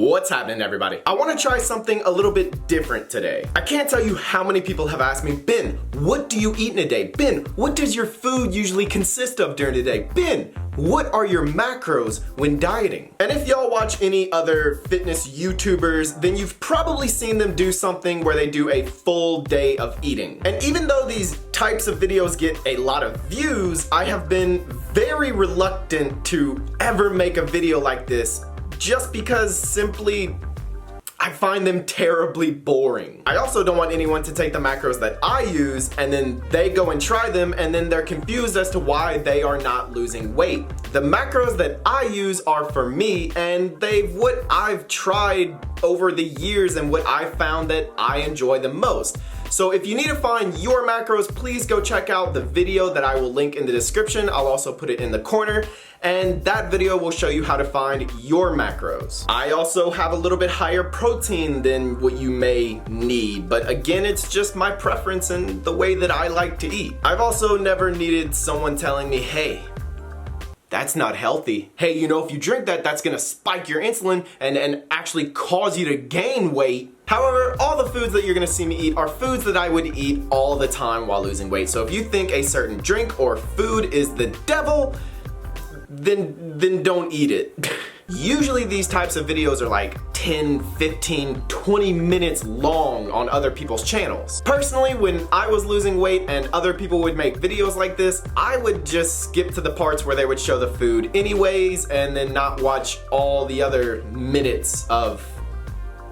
What's happening, everybody? I want to try something a little bit different today. I can't tell you how many people have asked me, Ben, what do you eat in a day? Ben, what does your food usually consist of during the day? Ben, what are your macros when dieting? And if y'all watch any other fitness YouTubers, then you've probably seen them do something where they do a full day of eating. And even though these types of videos get a lot of views, I have been very reluctant to ever make a video like this just because simply I find them terribly boring. I also don't want anyone to take the macros that I use and then they go and try them and then they're confused as to why they are not losing weight. The macros that I use are for me and they've what I've tried over the years and what I found that I enjoy the most. So if you need to find your macros, please go check out the video that I will link in the description. I'll also put it in the corner, and that video will show you how to find your macros. I also have a little bit higher protein than what you may need, but again, it's just my preference and the way that I like to eat. I've also never needed someone telling me, hey, that's not healthy. Hey, you know, if you drink that, that's gonna spike your insulin and actually cause you to gain weight. However, all the foods that you're gonna see me eat are foods that I would eat all the time while losing weight. So if you think a certain drink or food is the devil, then don't eat it. Usually these types of videos are like 10, 15, 20 minutes long on other people's channels. Personally, when I was losing weight and other people would make videos like this, I would just skip to the parts where they would show the food anyways and then not watch all the other minutes of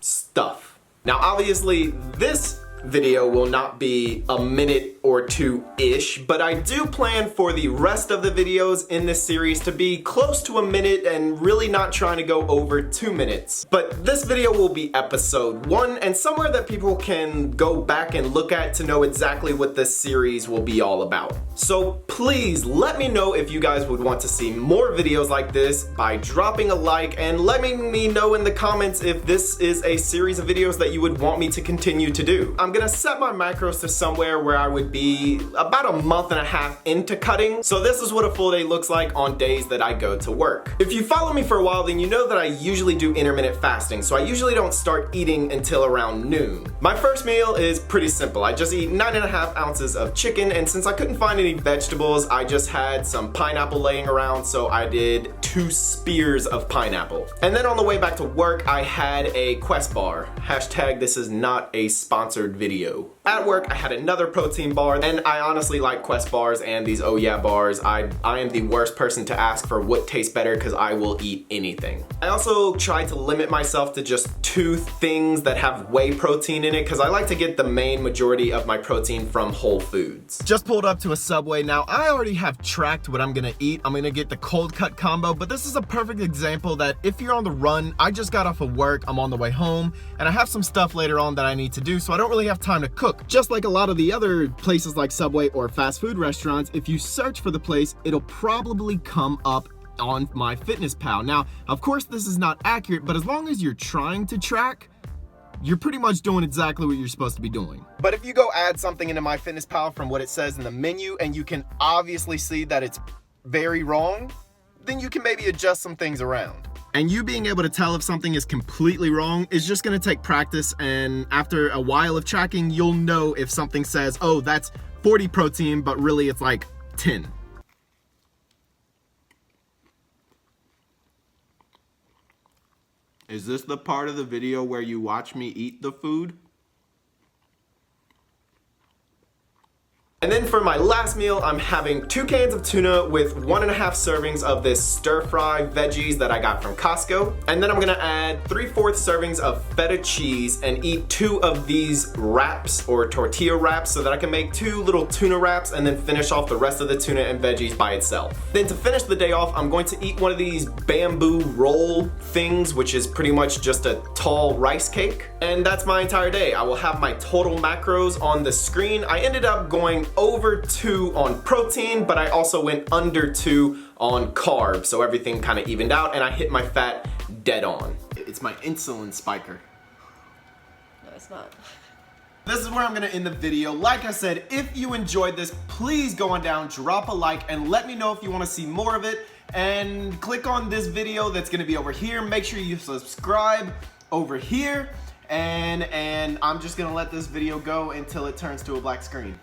stuff. Now obviously this video will not be a minute or two-ish, but I do plan for the rest of the videos in this series to be close to a minute and really not trying to go over 2 minutes. But this video will be episode 1 and somewhere that people can go back and look at to know exactly what this series will be all about. So please let me know if you guys would want to see more videos like this by dropping a like and letting me know in the comments if this is a series of videos that you would want me to continue to do. I'm gonna set my macros to somewhere where I would be about a month and a half into cutting. So this is what a full day looks like on days that I go to work. If you follow me for a while, then you know that I usually do intermittent fasting. So I usually don't start eating until around noon. My first meal is pretty simple. I just eat 9.5 ounces of chicken, and since I couldn't find any vegetables, I just had some pineapple laying around, so I did 2 spears of pineapple. And then on the way back to work, I had a Quest bar. Hashtag this is not a sponsored video. At work, I had another protein bar, and I honestly like Quest bars and these Oh Yeah bars. I am the worst person to ask for what tastes better because I will eat anything. I also try to limit myself to just 2 things that have whey protein in it because I like to get the main majority of my protein from Whole Foods. Just pulled up to a Subway. Now, I already have tracked what I'm gonna eat. I'm gonna get the cold cut combo, but this is a perfect example that if you're on the run, I just got off of work, I'm on the way home, and I have some stuff later on that I need to do, so I don't really have time to cook. Just like a lot of the other places like Subway or fast food restaurants, if you search for the place, it'll probably come up on MyFitnessPal. Now, of course, this is not accurate, but as long as you're trying to track, you're pretty much doing exactly what you're supposed to be doing. But if you go add something into MyFitnessPal from what it says in the menu, and you can obviously see that it's very wrong, then you can maybe adjust some things around. And you being able to tell if something is completely wrong is just gonna take practice, and after a while of tracking, you'll know if something says, oh, that's 40 protein, but really it's like 10. Is this the part of the video where you watch me eat the food? And then for my last meal, I'm having 2 cans of tuna with 1.5 servings of this stir-fry veggies that I got from Costco. And then I'm gonna add 3/4 servings of feta cheese and eat 2 of these wraps or tortilla wraps so that I can make 2 little tuna wraps and then finish off the rest of the tuna and veggies by itself. Then to finish the day off, I'm going to eat one of these bamboo roll things, which is pretty much just a tall rice cake. And that's my entire day. I will have my total macros on the screen. I ended up going over 2 on protein, but I also went under 2 on carbs, so everything kind of evened out and I hit my fat dead on. It's my insulin spiker. No, it's not. This is where I'm gonna end the video. Like I said, if you enjoyed this, please go on down, drop a like, and let me know if you wanna see more of it. and click on this video that's gonna be over here. Make sure you subscribe over here, and I'm just gonna let this video go until it turns to a black screen.